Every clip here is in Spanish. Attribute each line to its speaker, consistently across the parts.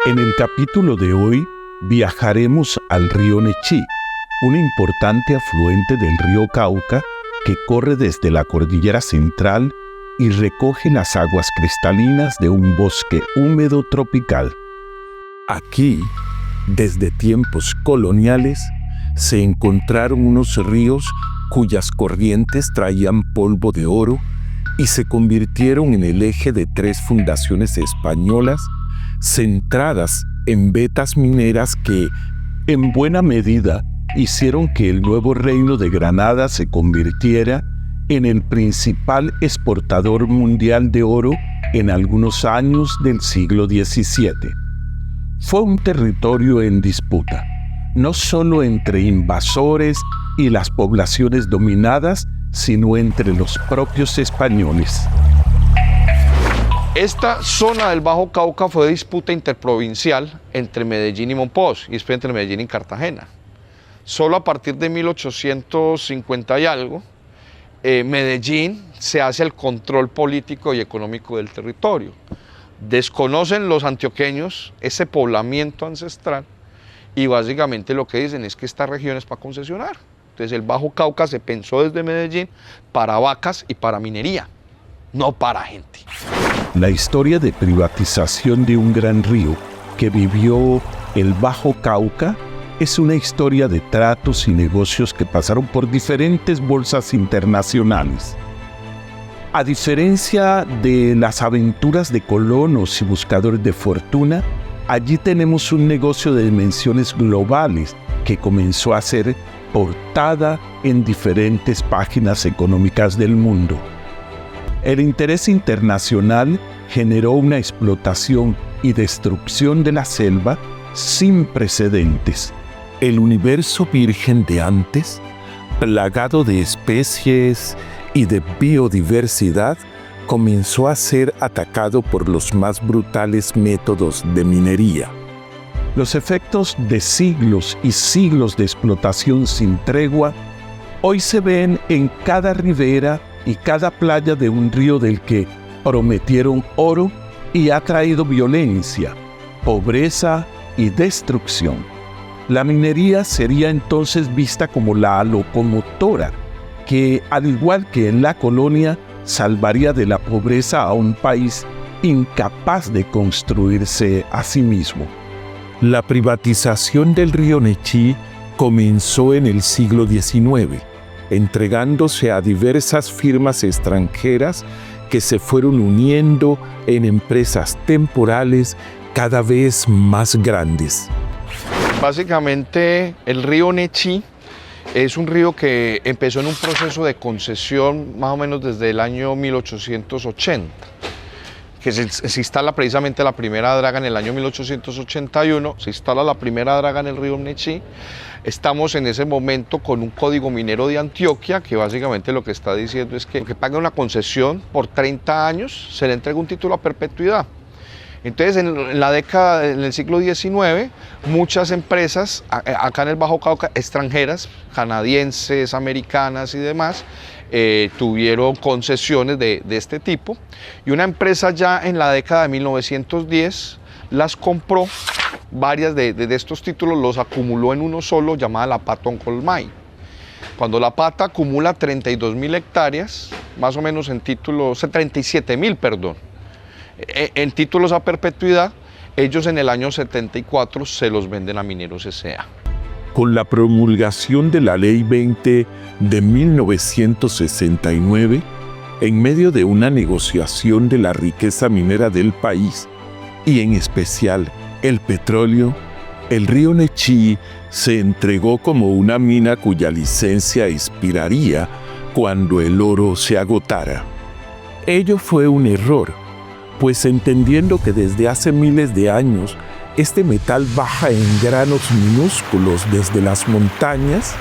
Speaker 1: En el capítulo de hoy viajaremos al río Nechí, un importante afluente del río Cauca que corre desde la cordillera central y recoge las aguas cristalinas de un bosque húmedo tropical. Aquí, desde tiempos coloniales, se encontraron unos ríos cuyas corrientes traían polvo de oro y se convirtieron en el eje de 3 fundaciones españolas centradas en vetas mineras que, en buena medida, hicieron que el nuevo reino de Granada se convirtiera en el principal exportador mundial de oro en algunos años del siglo XVII. Fue un territorio en disputa, no solo entre invasores y las poblaciones dominadas, sino entre los propios españoles.
Speaker 2: Esta zona del Bajo Cauca fue disputa interprovincial entre Medellín y Mompox y después entre Medellín y Cartagena. Solo a partir de 1850 y algo, Medellín se hace el control político y económico del territorio. Desconocen los antioqueños ese poblamiento ancestral y básicamente lo que dicen es que esta región es para concesionar. Entonces el Bajo Cauca se pensó desde Medellín para vacas y para minería, no para gente.
Speaker 1: La historia de privatización de un gran río que vivió el Bajo Cauca es una historia de tratos y negocios que pasaron por diferentes bolsas internacionales. A diferencia de las aventuras de colonos y buscadores de fortuna, allí tenemos un negocio de dimensiones globales que comenzó a ser portada en diferentes páginas económicas del mundo. El interés internacional generó una explotación y destrucción de la selva sin precedentes. El universo virgen de antes, plagado de especies y de biodiversidad, comenzó a ser atacado por los más brutales métodos de minería. Los efectos de siglos y siglos de explotación sin tregua hoy se ven en cada ribera y cada playa de un río del que prometieron oro y ha traído violencia, pobreza y destrucción. La minería sería entonces vista como la locomotora que, al igual que en la colonia, salvaría de la pobreza a un país incapaz de construirse a sí mismo. La privatización del río Nechí comenzó en el siglo XIX, entregándose a diversas firmas extranjeras que se fueron uniendo en empresas temporales cada vez más grandes.
Speaker 2: Básicamente, el río Nechí es un río que empezó en un proceso de concesión más o menos desde el año 1880, que se instala precisamente la primera draga en el año 1881, se instala la primera draga en el río Nechí. Estamos en ese momento con un código minero de Antioquia que básicamente lo que está diciendo es que paga una concesión por 30 años, se le entrega un título a perpetuidad. Entonces, en la década, en el siglo XIX, muchas empresas acá en el Bajo Cauca, extranjeras, canadienses, americanas y demás, tuvieron concesiones de este tipo. Y una empresa ya en la década de 1910 las compró, varias de estos títulos los acumuló en uno solo, llamada la Pata Oncolmay. Cuando la Pata acumula 32.000 hectáreas, más o menos en títulos, 37.000, perdón. En títulos a perpetuidad, ellos en el año 74 se los venden a Mineros S.A.
Speaker 1: Con la promulgación de la Ley 20 de 1969, en medio de una negociación de la riqueza minera del país, y en especial el petróleo, el río Nechí se entregó como una mina cuya licencia expiraría cuando el oro se agotara. Ello fue un error, pues entendiendo que desde hace miles de años este metal baja en granos minúsculos desde las montañas,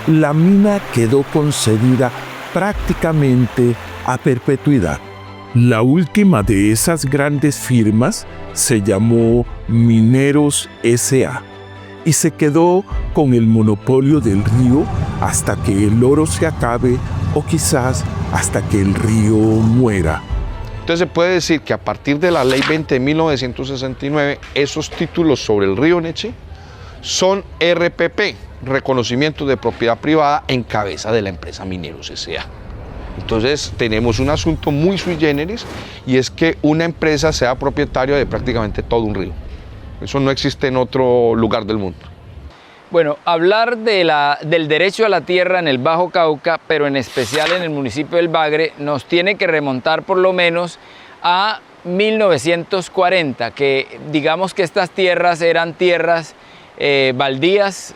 Speaker 1: la mina quedó concedida prácticamente a perpetuidad. La última de esas grandes firmas se llamó Mineros S.A. y se quedó con el monopolio del río hasta que el oro se acabe o quizás hasta que el río muera.
Speaker 2: Entonces se puede decir que a partir de la Ley 20 de 1969, esos títulos sobre el río Nechí son RPP, reconocimiento de propiedad privada en cabeza de la empresa Mineros S.A. Entonces tenemos un asunto muy sui generis y es que una empresa sea propietaria de prácticamente todo un río. Eso no existe en otro lugar del mundo.
Speaker 3: Bueno, hablar del derecho a la tierra en el Bajo Cauca, pero en especial en el municipio del Bagre, nos tiene que remontar por lo menos a 1940, que digamos que estas tierras eran tierras baldías,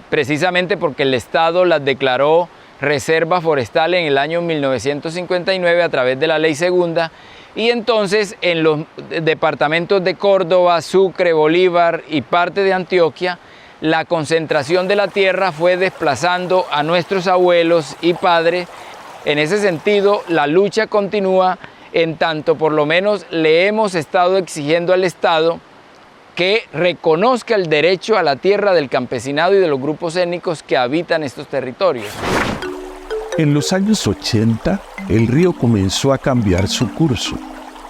Speaker 3: precisamente porque el Estado las declaró reserva forestal en el año 1959 a través de la Ley Segunda, y entonces en los departamentos de Córdoba, Sucre, Bolívar y parte de Antioquia, la concentración de la tierra fue desplazando a nuestros abuelos y padres. En ese sentido, la lucha continúa, en tanto por lo menos le hemos estado exigiendo al Estado que reconozca el derecho a la tierra del campesinado y de los grupos étnicos que habitan estos territorios.
Speaker 1: En los años 80, el río comenzó a cambiar su curso,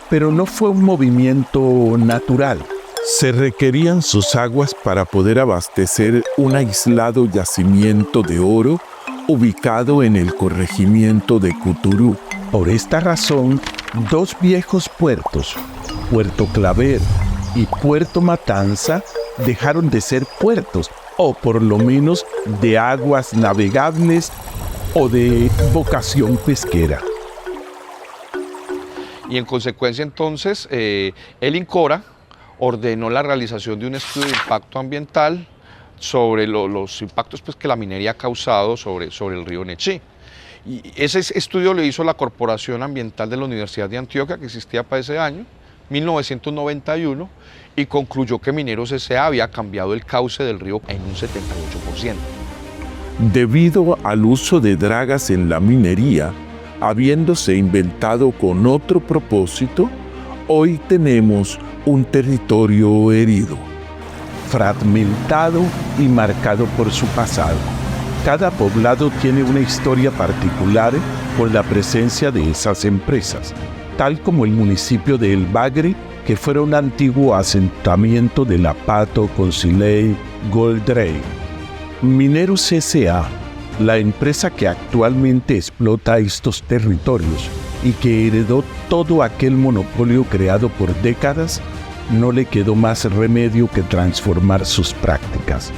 Speaker 1: pero no fue un movimiento natural. Se requerían sus aguas para poder abastecer un aislado yacimiento de oro ubicado en el corregimiento de Cuturú. Por esta razón, dos viejos puertos, Puerto Claver y Puerto Matanza, dejaron de ser puertos, o por lo menos de aguas navegables o de vocación pesquera.
Speaker 2: Y en consecuencia entonces, el INCORA ordenó la realización de un estudio de impacto ambiental sobre los impactos pues, que la minería ha causado sobre el río Nechí. Y ese estudio lo hizo la Corporación Ambiental de la Universidad de Antioquia, que existía para ese año, 1991, y concluyó que Mineros S.A. había cambiado el cauce del río en un 78%.
Speaker 4: Debido al uso de dragas en la minería, habiéndose inventado con otro propósito, hoy tenemos un territorio herido,
Speaker 1: fragmentado y marcado por su pasado. Cada poblado tiene una historia particular por la presencia de esas empresas, tal como el municipio de El Bagre, que fuera un antiguo asentamiento de la Pato, Conciley, Goldrake. Mineros S.A., la empresa que actualmente explota estos territorios y que heredó todo aquel monopolio creado por décadas, no le quedó más remedio que transformar sus prácticas.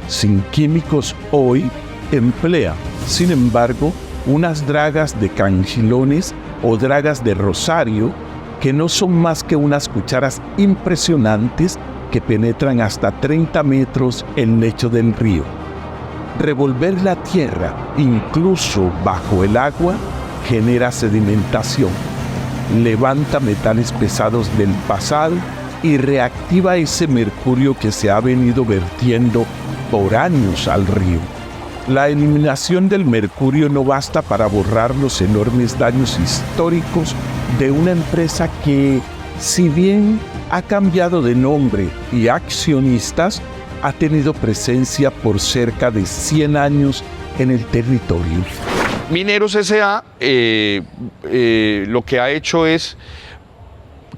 Speaker 1: Sin químicos hoy emplea, sin embargo, unas dragas de cangilones o dragas de rosario que no son más que unas cucharas impresionantes que penetran hasta 30 metros el lecho del río. Revolver la tierra, incluso bajo el agua, genera sedimentación, levanta metales pesados del pasado y reactiva ese mercurio que se ha venido vertiendo por años al río. La eliminación del mercurio no basta para borrar los enormes daños históricos de una empresa que, si bien ha cambiado de nombre y accionistas, ha tenido presencia por cerca de 100 años en el territorio.
Speaker 2: Mineros S.A. Lo que ha hecho es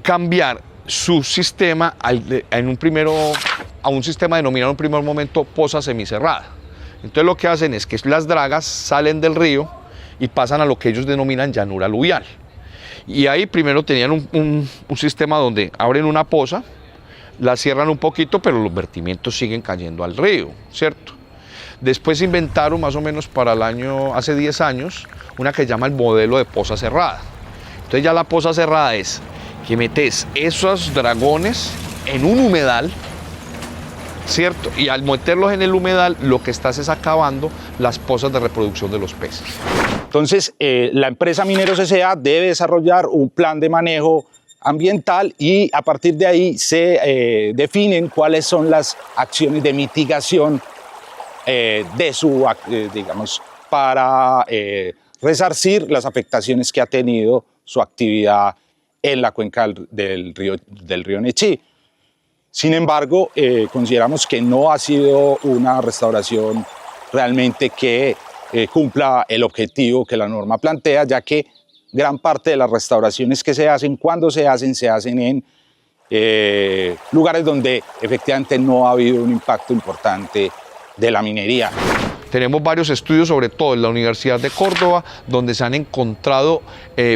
Speaker 2: cambiar su sistema a un sistema denominado en un primer momento poza semicerrada. Entonces lo que hacen es que las dragas salen del río y pasan a lo que ellos denominan llanura aluvial. Y ahí primero tenían un sistema donde abren una poza, la cierran un poquito, pero los vertimientos siguen cayendo al río, ¿cierto? Después inventaron más o menos para hace 10 años, una que se llama el modelo de poza cerrada. Entonces ya la poza cerrada es que metes esos dragones en un humedal, ¿cierto? Y al meterlos en el humedal, lo que estás es acabando las pozas de reproducción de los peces.
Speaker 5: Entonces, la empresa Mineros S.A. debe desarrollar un plan de manejo ambiental y a partir de ahí se definen cuáles son las acciones de mitigación para resarcir las afectaciones que ha tenido su actividad en la cuenca del río Nechí. Sin embargo, consideramos que no ha sido una restauración realmente que cumpla el objetivo que la norma plantea, ya que gran parte de las restauraciones que se hacen, cuando se hacen en lugares donde efectivamente no ha habido un impacto importante de la minería.
Speaker 2: Tenemos varios estudios, sobre todo en la Universidad de Córdoba, donde se han encontrado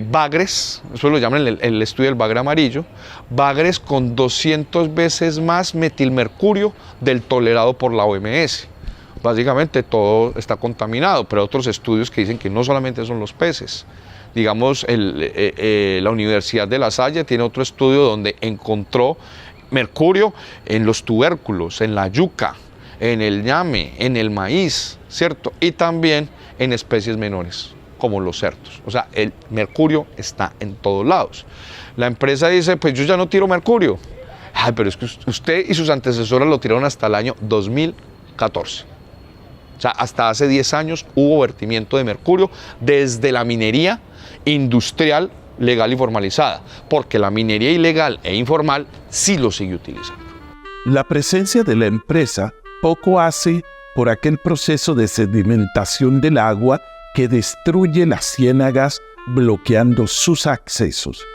Speaker 2: bagres, eso lo llaman el estudio del bagre amarillo, bagres con 200 veces más metilmercurio del tolerado por la OMS. Básicamente todo está contaminado, pero hay otros estudios que dicen que no solamente son los peces. Digamos, la Universidad de La Salle tiene otro estudio donde encontró mercurio en los tubérculos, en la yuca, en el ñame, en el maíz, ¿cierto? Y también en especies menores, como los cerdos. O sea, el mercurio está en todos lados. La empresa dice, pues yo ya no tiro mercurio. Ay, pero es que usted y sus antecesoras lo tiraron hasta el año 2014. O sea, hasta hace 10 años hubo vertimiento de mercurio desde la minería industrial legal y formalizada, porque la minería ilegal e informal sí lo sigue utilizando.
Speaker 1: La presencia de la empresa poco hace por aquel proceso de sedimentación del agua que destruye las ciénagas bloqueando sus accesos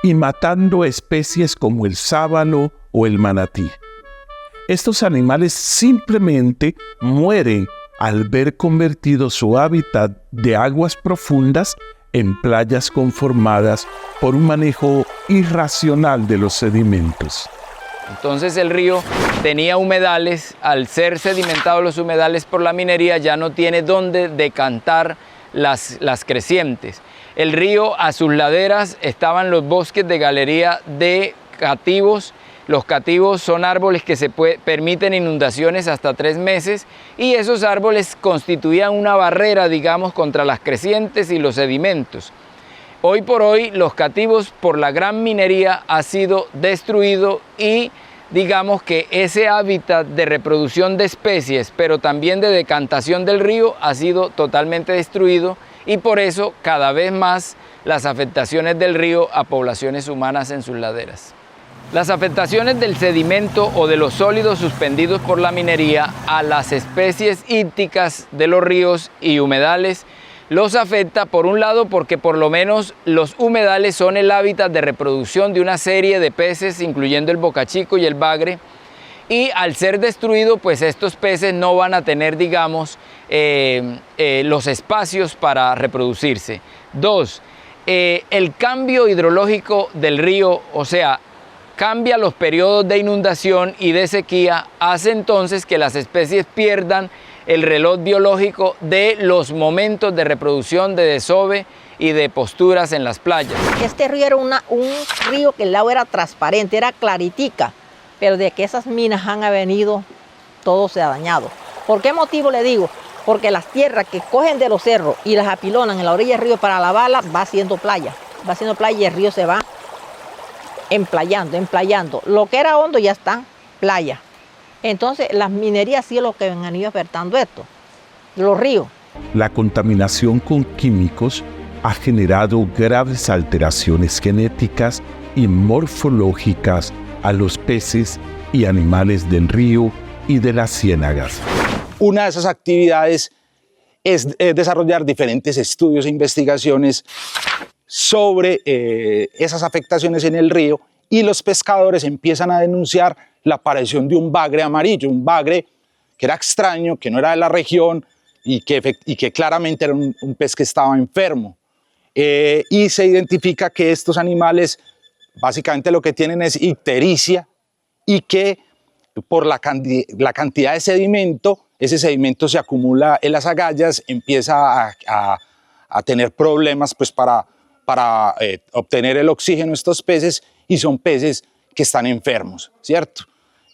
Speaker 1: y matando especies como el sábalo o el manatí. Estos animales simplemente mueren al ver convertido su hábitat de aguas profundas en playas conformadas por un manejo irracional de los sedimentos.
Speaker 3: Entonces el río tenía humedales, al ser sedimentados los humedales por la minería ya no tiene dónde decantar las crecientes. El río, a sus laderas estaban los bosques de galería de cativos. Los cativos son árboles que permiten inundaciones hasta 3 meses y esos árboles constituían una barrera, digamos, contra las crecientes y los sedimentos. Hoy por hoy los cativos por la gran minería ha sido destruido y digamos que ese hábitat de reproducción de especies, pero también de decantación del río ha sido totalmente destruido y por eso cada vez más las afectaciones del río a poblaciones humanas en sus laderas. Las afectaciones del sedimento o de los sólidos suspendidos por la minería a las especies ícticas de los ríos y humedales los afecta por un lado porque por lo menos los humedales son el hábitat de reproducción de una serie de peces, incluyendo el bocachico y el bagre, y al ser destruido, pues estos peces no van a tener, digamos, los espacios para reproducirse. 2, el cambio hidrológico del río, o sea, cambia los periodos de inundación y de sequía, hace entonces que las especies pierdan el reloj biológico de los momentos de reproducción, de desove y de posturas en las playas.
Speaker 6: Este río era un río que el agua era transparente, era claritica, pero de que esas minas han venido, todo se ha dañado. ¿Por qué motivo le digo? Porque las tierras que cogen de los cerros y las apilonan en la orilla del río para lavarla, va haciendo playa y el río se va emplayando. Lo que era hondo ya está playa. Entonces las minerías sí es lo que han ido afectando esto, los ríos.
Speaker 1: La contaminación con químicos ha generado graves alteraciones genéticas y morfológicas a los peces y animales del río y de las ciénagas.
Speaker 5: Una de esas actividades es desarrollar diferentes estudios e investigaciones sobre esas afectaciones en el río y los pescadores empiezan a denunciar la aparición de un bagre amarillo, un bagre que era extraño, que no era de la región y que claramente era un pez que estaba enfermo. Y se identifica que estos animales básicamente lo que tienen es ictericia y que por la cantidad de sedimento, ese sedimento se acumula en las agallas, empieza a tener problemas pues, para obtener el oxígeno de estos peces y son peces que están enfermos, ¿cierto?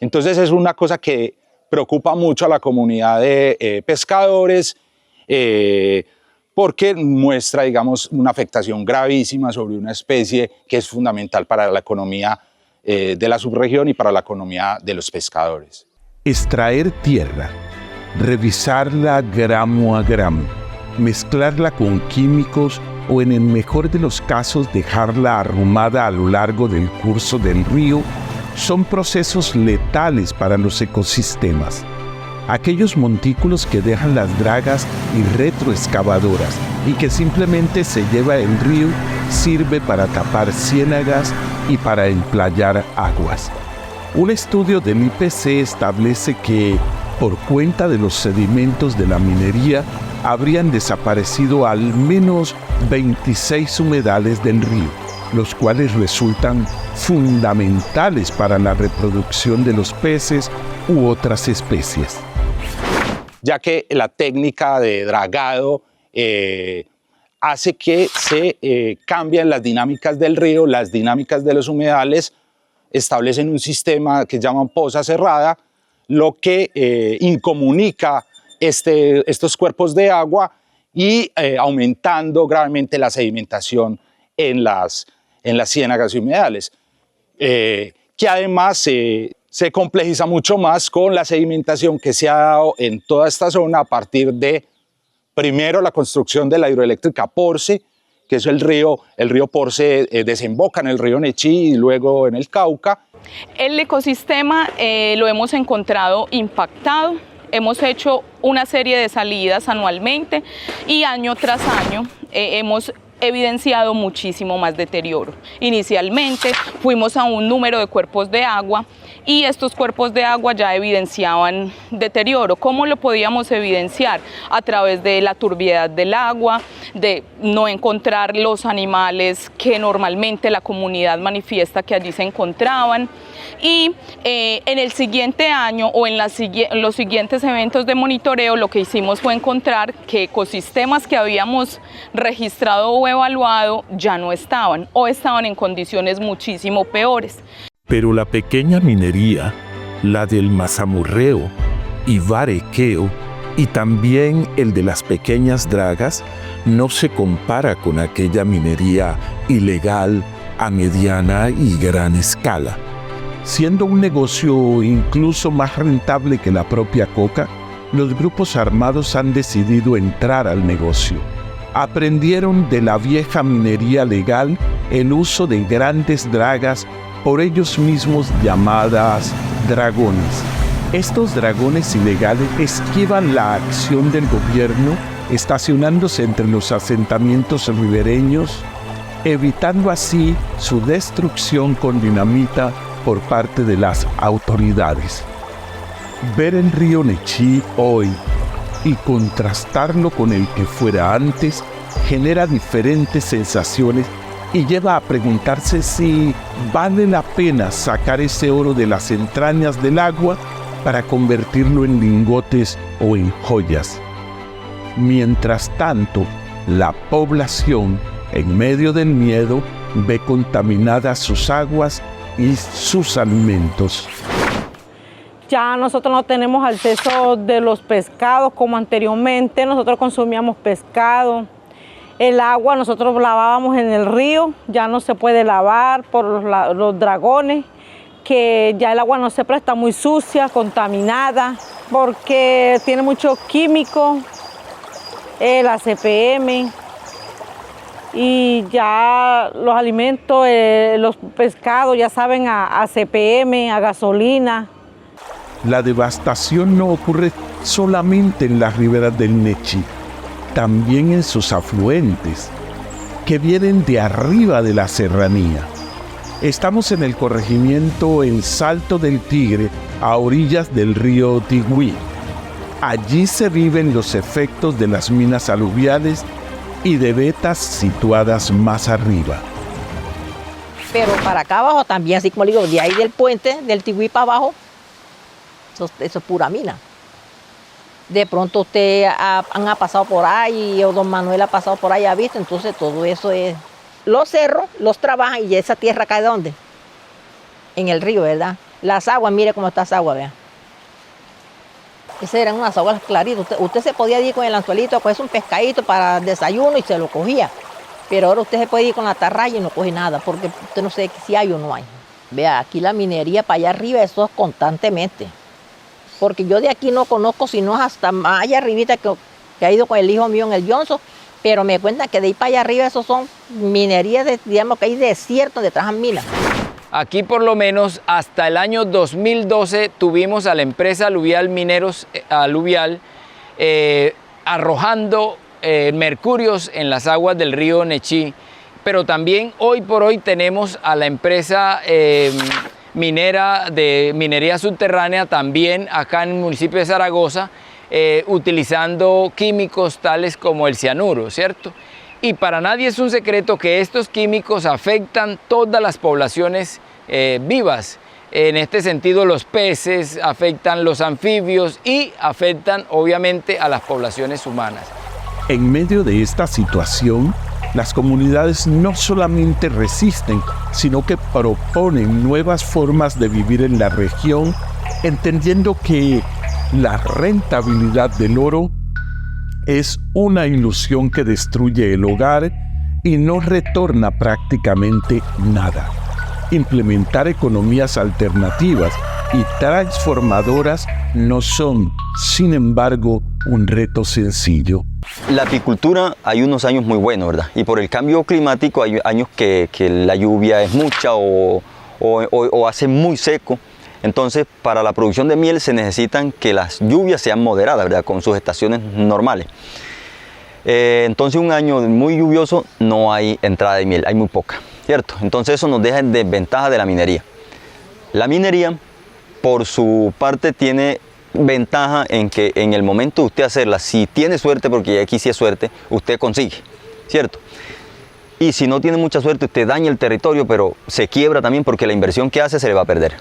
Speaker 5: Entonces es una cosa que preocupa mucho a la comunidad de pescadores porque muestra, digamos, una afectación gravísima sobre una especie que es fundamental para la economía de la subregión y para la economía de los pescadores.
Speaker 1: Extraer tierra, revisarla gramo a gramo, mezclarla con químicos o en el mejor de los casos dejarla arrumada a lo largo del curso del río son procesos letales para los ecosistemas. Aquellos montículos que dejan las dragas y retroexcavadoras y que simplemente se lleva el río sirve para tapar ciénagas y para emplayar aguas. Un estudio del IPC establece que, por cuenta de los sedimentos de la minería, habrían desaparecido al menos 26 humedales del río, los cuales resultan fundamentales para la reproducción de los peces u otras especies.
Speaker 5: Ya que la técnica de dragado hace que se cambien las dinámicas del río, las dinámicas de los humedales, establecen un sistema que llaman poza cerrada, lo que incomunica estos cuerpos de agua y aumentando gravemente la sedimentación en las ciénagas y humedales, que además se complejiza mucho más con la sedimentación que se ha dado en toda esta zona a partir de, primero, la construcción de la hidroeléctrica Porce, que es el río Porce desemboca en el río Nechí y luego en el Cauca.
Speaker 7: El ecosistema lo hemos encontrado impactado, hemos hecho una serie de salidas anualmente y año tras año hemos evidenciado muchísimo más deterioro. Inicialmente fuimos a un número de cuerpos de agua y estos cuerpos de agua ya evidenciaban deterioro. ¿Cómo lo podíamos evidenciar? A través de la turbiedad del agua, de no encontrar los animales que normalmente la comunidad manifiesta que allí se encontraban. Y en el siguiente año o en los siguientes eventos de monitoreo lo que hicimos fue encontrar que ecosistemas que habíamos registrado o evaluado ya no estaban o estaban en condiciones muchísimo peores.
Speaker 4: Pero la pequeña minería, la del mazamorreo y varequeo, y también el de las pequeñas dragas, no se compara con aquella minería ilegal a mediana y gran escala.
Speaker 1: Siendo un negocio incluso más rentable que la propia coca, los grupos armados han decidido entrar al negocio. Aprendieron de la vieja minería legal el uso de grandes dragas, por ellos mismos llamadas dragones. Estos dragones ilegales esquivan la acción del gobierno, estacionándose entre los asentamientos ribereños, evitando así su destrucción con dinamita por parte de las autoridades. Ver el río Nechí hoy y contrastarlo con el que fuera antes genera diferentes sensaciones y lleva a preguntarse si vale la pena sacar ese oro de las entrañas del agua para convertirlo en lingotes o en joyas. Mientras tanto, la población, en medio del miedo, ve contaminadas sus aguas y sus alimentos.
Speaker 8: Ya nosotros no tenemos acceso de los pescados como anteriormente, nosotros consumíamos pescado. El agua nosotros lavábamos en el río, ya no se puede lavar por los dragones, que ya el agua no se presta, muy sucia, contaminada, porque tiene muchos químicos, la CPM, y ya los alimentos, los pescados ya saben a CPM, a gasolina.
Speaker 1: La devastación no ocurre solamente en las riberas del Nechí, también en sus afluentes, que vienen de arriba de la serranía. Estamos en el corregimiento El Salto del Tigre, a orillas del río Tigüí. Allí se viven los efectos de las minas aluviales y de vetas situadas más arriba.
Speaker 6: Pero para acá abajo también, así como le digo, de ahí del puente, del Tigüí para abajo, eso es pura mina. De pronto usted han pasado por ahí, o don Manuel ha pasado por ahí, ha visto, entonces todo eso es... Los cerros los trabajan y esa tierra cae ¿de dónde? En el río, ¿verdad? Las aguas, mire cómo está esa agua, vean. Esas eran unas aguas claritas. Usted se podía ir con el anzuelito a cogerse un pescadito para desayuno y se lo cogía. Pero ahora usted se puede ir con la tarraya y no coge nada, porque usted no sabe si hay o no hay. Vea, aquí la minería para allá arriba, eso es constantemente. Porque yo de aquí no conozco, sino hasta más allá arribita que ha ido con el hijo mío en el Johnson, pero me cuentan que de ahí para allá arriba esos son minerías, digamos que hay desiertos donde trabajan minas.
Speaker 3: Aquí por lo menos hasta el año 2012 tuvimos a la empresa aluvial Mineros Aluvial arrojando mercurios en las aguas del río Nechí, pero también hoy por hoy tenemos a la empresa minera de minería subterránea también acá en el municipio de Zaragoza, utilizando químicos tales como el cianuro, ¿cierto? Y para nadie es un secreto que estos químicos afectan todas las poblaciones vivas. En este sentido, los peces, afectan los anfibios y afectan obviamente a las poblaciones humanas.
Speaker 1: En medio de esta situación, las comunidades no solamente resisten, sino que proponen nuevas formas de vivir en la región, entendiendo que la rentabilidad del oro es una ilusión que destruye el hogar y no retorna prácticamente nada. Implementar economías alternativas y transformadoras no son, sin embargo, un reto sencillo.
Speaker 9: La apicultura hay unos años muy buenos, ¿verdad? Y por el cambio climático hay años que la lluvia es mucha o hace muy seco. Entonces, para la producción de miel se necesitan que las lluvias sean moderadas, ¿verdad? Con sus estaciones normales. Entonces, un año muy lluvioso no hay entrada de miel, hay muy poca, ¿cierto? Entonces, eso nos deja en desventaja de la minería. La minería, por su parte, tiene ventaja en que en el momento de usted hacerla, si tiene suerte, porque aquí sí es suerte, usted consigue, ¿cierto? Y si no tiene mucha suerte, usted daña el territorio, pero se quiebra también porque la inversión que hace se le va a perder.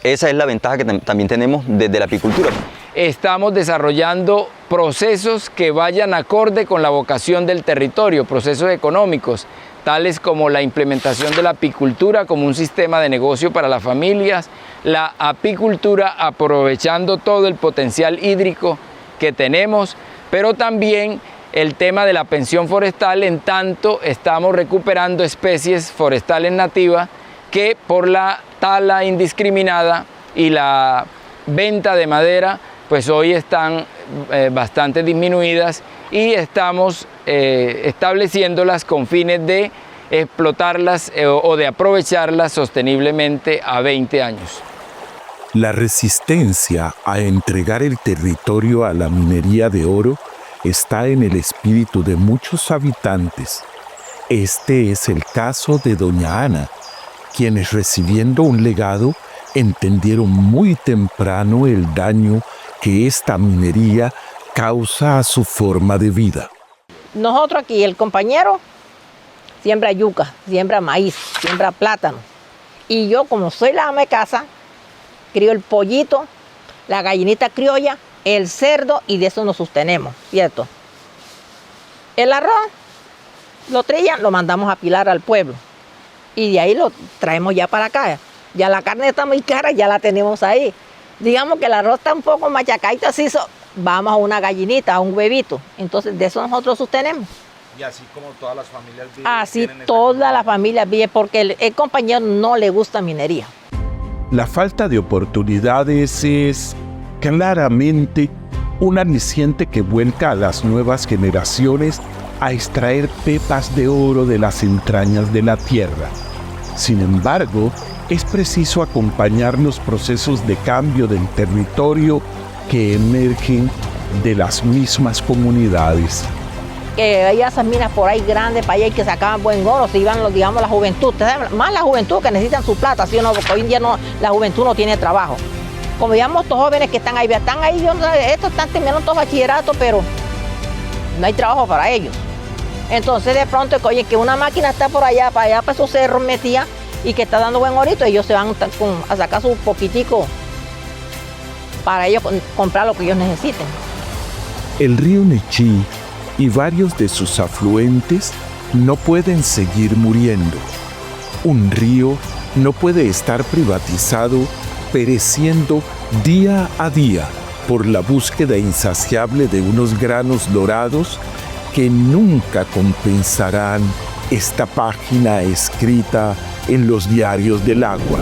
Speaker 9: Esa es la ventaja que también tenemos desde la apicultura.
Speaker 3: Estamos desarrollando procesos que vayan acorde con la vocación del territorio, procesos económicos, tales como la implementación de la apicultura como un sistema de negocio para las familias, la apicultura aprovechando todo el potencial hídrico que tenemos, pero también el tema de la pensión forestal, en tanto estamos recuperando especies forestales nativas que por la tala indiscriminada y la venta de madera, pues hoy están bastante disminuidas y estamos estableciéndolas con fines de explotarlas o de aprovecharlas sosteniblemente a 20 años.
Speaker 4: La resistencia a entregar el territorio a la minería de oro está en el espíritu de muchos habitantes. Este es el caso de doña Ana, quienes recibiendo un legado entendieron muy temprano el daño que esta minería causa a su forma de vida.
Speaker 6: Nosotros aquí, el compañero siembra yuca, siembra maíz, siembra plátano. Y yo, como soy la ama de casa, crío el pollito, la gallinita criolla, el cerdo, y de eso nos sostenemos, ¿cierto? El arroz lo trillan, lo mandamos a pilar al pueblo. Y de ahí lo traemos ya para acá. Ya la carne está muy cara, ya la tenemos ahí. Digamos que el arroz está un poco machacadito así, vamos a una gallinita, a un huevito. Entonces de eso nosotros sostenemos.
Speaker 10: Y así como todas las familias viven.
Speaker 6: Así todas las familias viven, porque el compañero no le gusta minería.
Speaker 1: La falta de oportunidades es claramente un aliciente que vuelca a las nuevas generaciones a extraer pepas de oro de las entrañas de la tierra. Sin embargo, es preciso acompañar los procesos de cambio del territorio que emergen de las mismas comunidades.
Speaker 6: Que hay esas minas por ahí grandes para allá y que sacaban buen oro, se iban, digamos, la juventud, más la juventud que necesitan su plata, ¿sí o no? Porque hoy en día la juventud no tiene trabajo. Como digamos, estos jóvenes que están ahí, estos están terminando todo bachillerato, pero no hay trabajo para ellos. Entonces de pronto, oye, que una máquina está por allá, para esos cerros metida y que está dando buen orito, ellos se van a sacar su poquitico para ellos comprar lo que ellos necesiten.
Speaker 4: El río Nechí y varios de sus afluentes no pueden seguir muriendo. Un río no puede estar privatizado, pereciendo día a día por la búsqueda insaciable de unos granos dorados que nunca compensarán esta página escrita en los diarios del agua.